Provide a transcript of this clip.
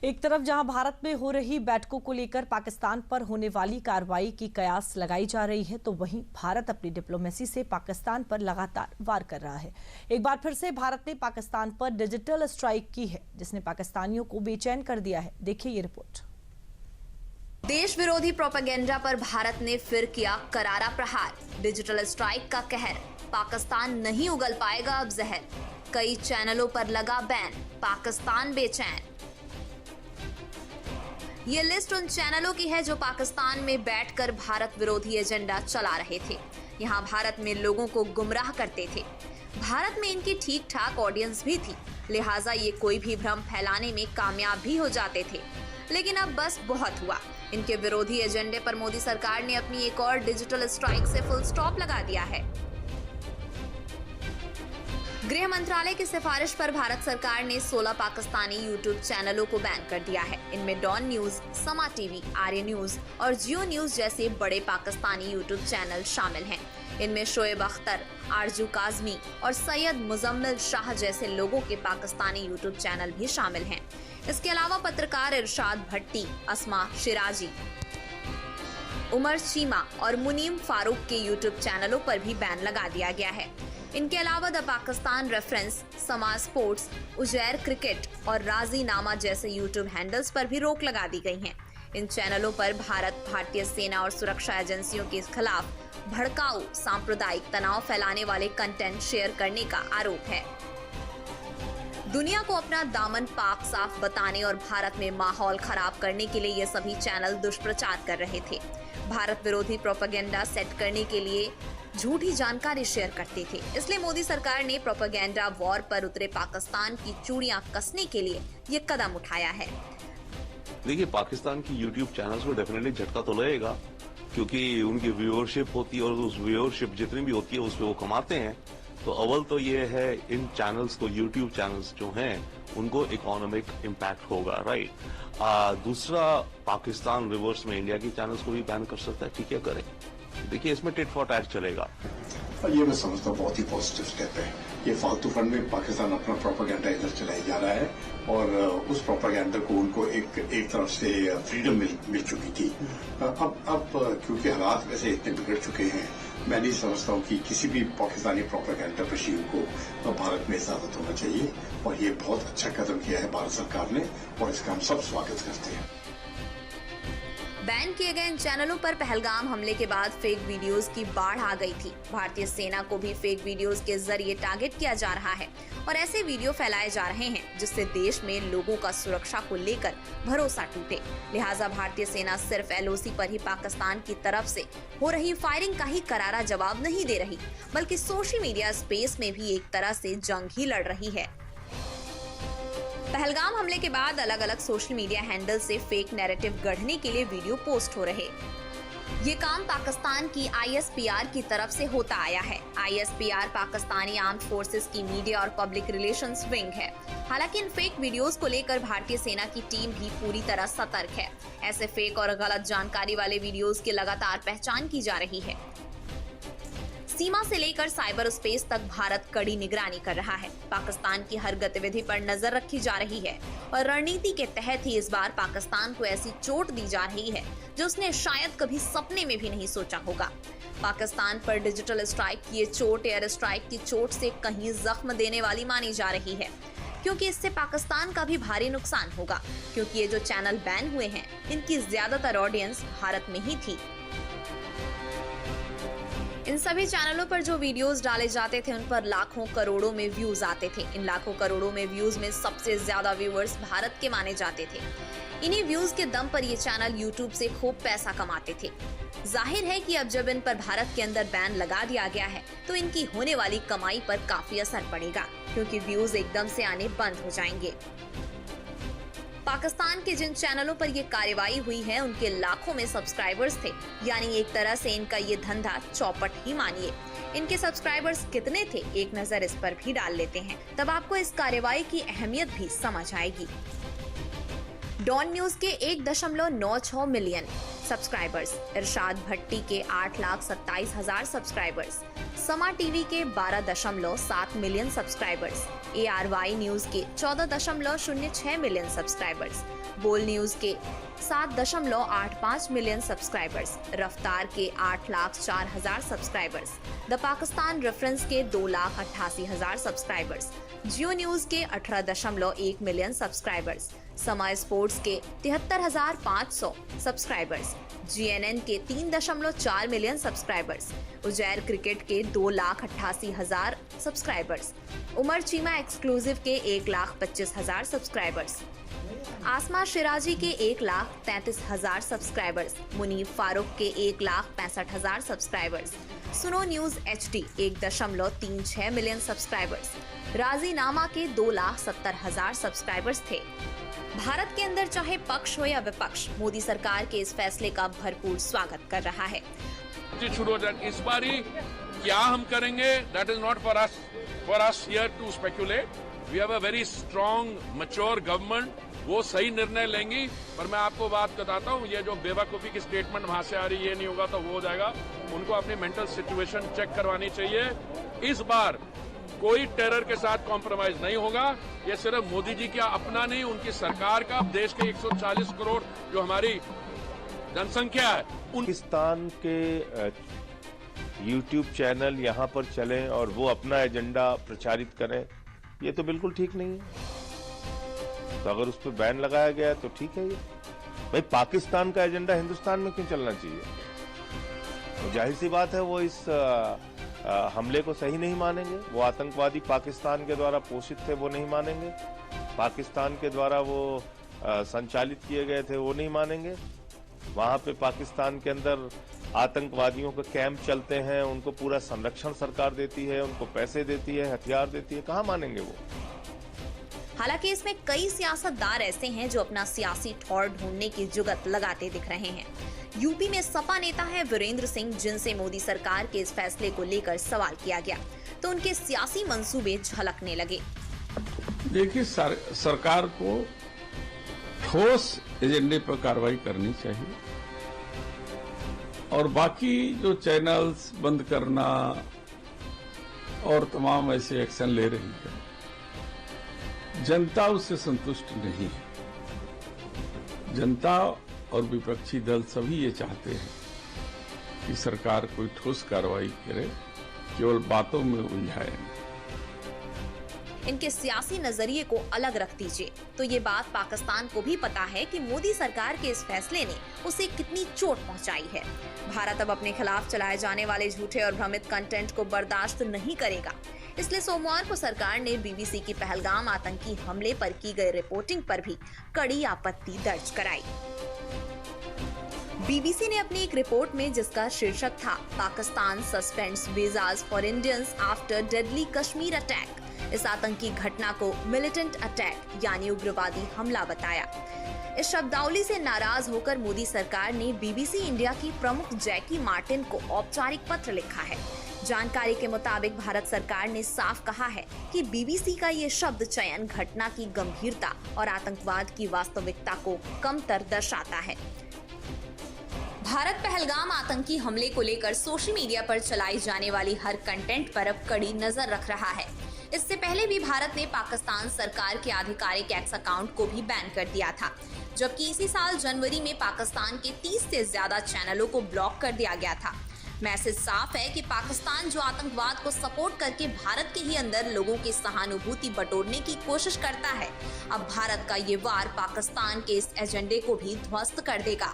एक तरफ जहां भारत में हो रही बैठकों को लेकर पाकिस्तान पर होने वाली कार्रवाई की कयास लगाई जा रही है, तो वहीं भारत अपनी डिप्लोमेसी से पाकिस्तान पर लगातार वार कर रहा है। एक बार फिर से भारत ने पाकिस्तान पर डिजिटल स्ट्राइक की है, जिसने पाकिस्तानियों को बेचैन कर दिया है। देखिए ये रिपोर्ट। देश विरोधी प्रोपेगेंडा पर भारत ने फिर किया करारा प्रहार। डिजिटल स्ट्राइक का कहर, पाकिस्तान नहीं उगल पाएगा अब जहर। कई चैनलों पर लगा बैन, पाकिस्तान बेचैन। ये लिस्ट उन चैनलों की है जो पाकिस्तान में बैठकर भारत विरोधी एजेंडा चला रहे थे। यहाँ भारत में लोगों को गुमराह करते थे। भारत में इनकी ठीक ठाक ऑडियंस भी थी, लिहाजा ये कोई भी भ्रम फैलाने में कामयाब भी हो जाते थे। लेकिन अब बस बहुत हुआ। इनके विरोधी एजेंडे पर मोदी सरकार ने अपनी एक और डिजिटल स्ट्राइक से फुल स्टॉप लगा दिया है। गृह मंत्रालय की सिफारिश पर भारत सरकार ने 16 पाकिस्तानी यूट्यूब चैनलों को बैन कर दिया है। इनमें डॉन न्यूज, समा टीवी, आर्य न्यूज और जियो न्यूज जैसे बड़े पाकिस्तानी यूट्यूब चैनल शामिल हैं। इनमें शोएब अख्तर, आरजू काजमी और सैयद मुजम्मिल शाह जैसे लोगों के पाकिस्तानी यूट्यूब चैनल भी शामिल हैं। इसके अलावा पत्रकार इरशाद भट्टी, अस्मा शिराजी, उमर चीमा और मुनीम फारूक के यूट्यूब चैनलों पर भी बैन लगा दिया गया है। इनके अलावा द पाकिस्तान रेफरेंस, समाज स्पोर्ट्स, उजैर क्रिकेट और राजी नामा जैसे यूट्यूब हैंडल्स पर भी रोक लगा दी गई है। इन चैनलों पर भारत, भारतीय सेना और सुरक्षा एजेंसियों के खिलाफ भड़काऊ, सांप्रदायिक तनाव फैलाने वाले कंटेंट शेयर करने का आरोप है। दुनिया को अपना दामन पाक साफ बताने और भारत में माहौल खराब करने के लिए ये सभी चैनल दुष्प्रचार कर रहे थे। भारत विरोधी प्रोपेगेंडा सेट करने के लिए झूठी जानकारी शेयर करते थे। इसलिए मोदी सरकार ने प्रोपेगेंडा वॉर पर उतरे पाकिस्तान की चूड़ियां कसने के लिए ये कदम उठाया है। देखिए, पाकिस्तान की यूट्यूब चैनल्स को डेफिनेटली झटका तो लगेगा, क्योंकि उनकी व्यूअरशिप होती है और उस व्यूअरशिप जितनी भी होती है उसपे वो कमाते हैं। तो अव्वल तो ये है, इन चैनल्स को, यूट्यूब चैनल्स जो हैं उनको इकोनॉमिक इम्पैक्ट होगा, राइट। दूसरा, पाकिस्तान रिवर्स में इंडिया की चैनल्स को भी बैन कर सकता है। ठीक है, करें। देखिए, इसमें टिट फॉर टैट चलेगा। ये मैं समझता हूँ बहुत ही पॉजिटिव स्टेप है। ये फालतू फंड में पाकिस्तान अपना प्रोपेगेंडा इधर चलाई जा रहा है और उस प्रोपेगेंडा को उनको एक तरफ से फ्रीडम मिल चुकी थी। अब क्योंकि हालात वैसे इतने बिगड़ चुके हैं, मैं नहीं समझता हूँ कि किसी भी पाकिस्तानी प्रोपेगेंडा मशीन को भारत में इजाजत होना चाहिए। और ये बहुत अच्छा कदम किया है भारत सरकार ने और इसका हम सब स्वागत करते हैं। बैन किए गए इन चैनलों पर पहलगाम हमले के बाद फेक वीडियोस की बाढ़ आ गई थी। भारतीय सेना को भी फेक वीडियोस के जरिए टारगेट किया जा रहा है और ऐसे वीडियो फैलाए जा रहे हैं जिससे देश में लोगों का सुरक्षा को लेकर भरोसा टूटे। लिहाजा भारतीय सेना सिर्फ एलओसी पर ही पाकिस्तान की तरफ से हो रही फायरिंग का ही करारा जवाब नहीं दे रही, बल्कि सोशल मीडिया स्पेस में भी एक तरह से जंग ही लड़ रही है। पहलगाम हमले के बाद अलग अलग सोशल मीडिया हैंडल से फेक नैरेटिव गढ़ने के लिए वीडियो पोस्ट हो रहे। ये काम पाकिस्तान की आईएसपीआर की तरफ से होता आया है। आईएसपीआर पाकिस्तानी आर्म्ड फोर्सेस की मीडिया और पब्लिक रिलेशंस विंग है। हालांकि इन फेक वीडियोस को लेकर भारतीय सेना की टीम भी पूरी तरह सतर्क है। ऐसे फेक और गलत जानकारी वाले वीडियोस की लगातार पहचान की जा रही है। सीमा से लेकर साइबर स्पेस तक भारत कड़ी निगरानी कर रहा है। पाकिस्तान की हर गतिविधि पर नजर रखी जा रही है और रणनीति के तहत ही इस बार पाकिस्तान को ऐसी चोट दी जा रही है जो उसने शायद कभी सपने में भी नहीं सोचा होगा। पाकिस्तान पर डिजिटल स्ट्राइक की ये चोट एयर स्ट्राइक की चोट से कहीं जख्म देने वाली मानी जा रही है, क्योंकि इससे पाकिस्तान का भी भारी नुकसान होगा। क्योंकि ये जो चैनल बैन हुए हैं, इनकी ज्यादातर ऑडियंस भारत में ही थी। इन सभी चैनलों पर जो वीडियोस डाले जाते थे उन पर लाखों करोड़ों में व्यूज आते थे। इन लाखों करोड़ों में व्यूज में सबसे ज्यादा व्यूअर्स भारत के माने जाते थे। इन्हीं व्यूज के दम पर ये चैनल यूट्यूब से खूब पैसा कमाते थे। जाहिर है कि अब जब इन पर भारत के अंदर बैन लगा दिया गया है तो इनकी होने वाली कमाई पर काफी असर पड़ेगा, क्योंकि व्यूज एकदम से आने बंद हो जाएंगे। पाकिस्तान के जिन चैनलों पर ये कार्रवाई हुई है उनके लाखों में सब्सक्राइबर्स थे, यानी एक तरह से इनका ये धंधा चौपट ही मानिए। इनके सब्सक्राइबर्स कितने थे, एक नजर इस पर भी डाल लेते हैं, तब आपको इस कार्रवाई की अहमियत भी समझ आएगी। डॉन न्यूज के 1.96 मिलियन सब्सक्राइबर्स, इरशाद भट्टी के 8,27,000 सब्सक्राइबर्स, समा टीवी के 12.7 मिलियन सब्सक्राइबर्स, ARY न्यूज के 14.06 मिलियन सब्सक्राइबर्स, बोल न्यूज के 7.85 मिलियन सब्सक्राइबर्स, रफ्तार के 8,04,000 सब्सक्राइबर्स, द पाकिस्तान रेफरेंस के 2,88,000 सब्सक्राइबर्स, जियो न्यूज के 18.1 मिलियन सब्सक्राइबर्स, समय स्पोर्ट्स के 73,500 सब्सक्राइबर्स, GNN के 3.4 मिलियन सब्सक्राइबर्स, उजैर क्रिकेट के 2,88,000 सब्सक्राइबर्स, उमर चीमा एक्सक्लूसिव के 1,25,000 सब्सक्राइबर्स, आसमा शिराजी के 1,33,000 सब्सक्राइबर्स, मुनीफ फारूक के 1,65,000 सब्सक्राइबर्स, सुनो न्यूज HD 1.36 मिलियन सब्सक्राइबर्स, राजीनामा के 2,70,000 सब्सक्राइबर्स थे। भारत के अंदर चाहे पक्ष हो या विपक्ष, मोदी सरकार के इस फैसले का भरपूर स्वागत कर रहा है। शुरू हो जाए इस बारी क्या हम करेंगे, that is not for us here to speculate. We have a very strong mature government, वो सही निर्णय लेंगी। पर मैं आपको बात बताता हूँ, ये जो बेवकूफी की स्टेटमेंट वहां से आ रही, ये नहीं होगा तो वो हो जाएगा, उनको अपनी मेंटल सिचुएशन चेक करवानी चाहिए। इस बार कोई टेरर के साथ कॉम्प्रोमाइज नहीं होगा। ये सिर्फ मोदी जी का अपना नहीं, उनकी सरकार का, देश के 140 करोड़ जो हमारी जनसंख्या है, पाकिस्तान के YouTube चैनल यहाँ पर चलें और वो अपना एजेंडा प्रचारित करें, ये तो बिल्कुल ठीक नहीं है। तो अगर उस पर बैन लगाया गया तो ठीक है। ये भाई पाकिस्तान का एजेंडा हिंदुस्तान में क्यों चलना चाहिए? तो जाहिर सी बात है वो इस हमले को सही नहीं मानेंगे। वो आतंकवादी पाकिस्तान के द्वारा पोषित थे, वो नहीं मानेंगे। पाकिस्तान के द्वारा वो संचालित किए गए थे, वो नहीं मानेंगे। वहां पे पाकिस्तान के अंदर आतंकवादियों के कैंप चलते हैं, उनको पूरा संरक्षण सरकार देती है, उनको पैसे देती है, हथियार देती है, कहाँ मानेंगे वो? हालांकि इसमें कई सियासतदार ऐसे हैं जो अपना सियासी ठौर ढूंढने की जुगत लगाते दिख रहे हैं। यूपी में सपा नेता है वीरेंद्र सिंह, जिनसे मोदी सरकार के इस फैसले को लेकर सवाल किया गया तो उनके सियासी मंसूबे झलकने लगे। देखिए, सरकार को ठोस एजेंडे पर कार्रवाई करनी चाहिए और बाकी जो चैनल्स बंद करना और तमाम ऐसे एक्शन ले रही है, जनता उससे संतुष्ट नहीं है। जनता और विपक्षी दल सभी ये चाहते हैं कि सरकार कोई ठोस कार्रवाई करे, केवल बातों में उलझाए नहीं। इनके सियासी नजरिए को अलग रख दीजिए तो ये बात पाकिस्तान को भी पता है कि मोदी सरकार के इस फैसले ने उसे कितनी चोट पहुंचाई है। भारत अब अपने खिलाफ चलाए जाने वाले झूठे और भ्रमित कंटेंट को बर्दाश्त नहीं करेगा। इसलिए सोमवार को सरकार ने BBC की पहलगाम आतंकी हमले पर की गई रिपोर्टिंग पर भी कड़ी आपत्ति दर्ज कराई। BBC ने अपनी एक रिपोर्ट में, जिसका शीर्षक था Pakistan suspends visas for Indians after deadly Kashmir attack, इस आतंकी घटना को मिलिटेंट अटैक यानी उग्रवादी हमला बताया। इस शब्दावली से नाराज होकर मोदी सरकार ने BBC इंडिया की प्रमुख जैकी मार्टिन को औपचारिक पत्र लिखा है। जानकारी के मुताबिक भारत सरकार ने साफ कहा है कि BBC का ये शब्द चयन घटना की गंभीरता और आतंकवाद की वास्तविकता को कमतर दर्शाता है। भारत पहलगाम आतंकी हमले को लेकर सोशल मीडिया पर चलाई जाने वाली हर कंटेंट पर अब कड़ी नजर रख रहा है। इससे पहले भी भारत ने पाकिस्तान सरकार के आधिकारिक एक्स अकाउंट को भी बैन कर दिया था, जबकि इसी साल जनवरी में पाकिस्तान के 30 से ज्यादा चैनलों को ब्लॉक कर दिया गया था। मैसेज साफ है कि पाकिस्तान जो आतंकवाद को सपोर्ट करके भारत के ही अंदर लोगों की सहानुभूति बटोरने की कोशिश करता है, अब भारत का ये वार पाकिस्तान के इस एजेंडे को भी ध्वस्त कर देगा।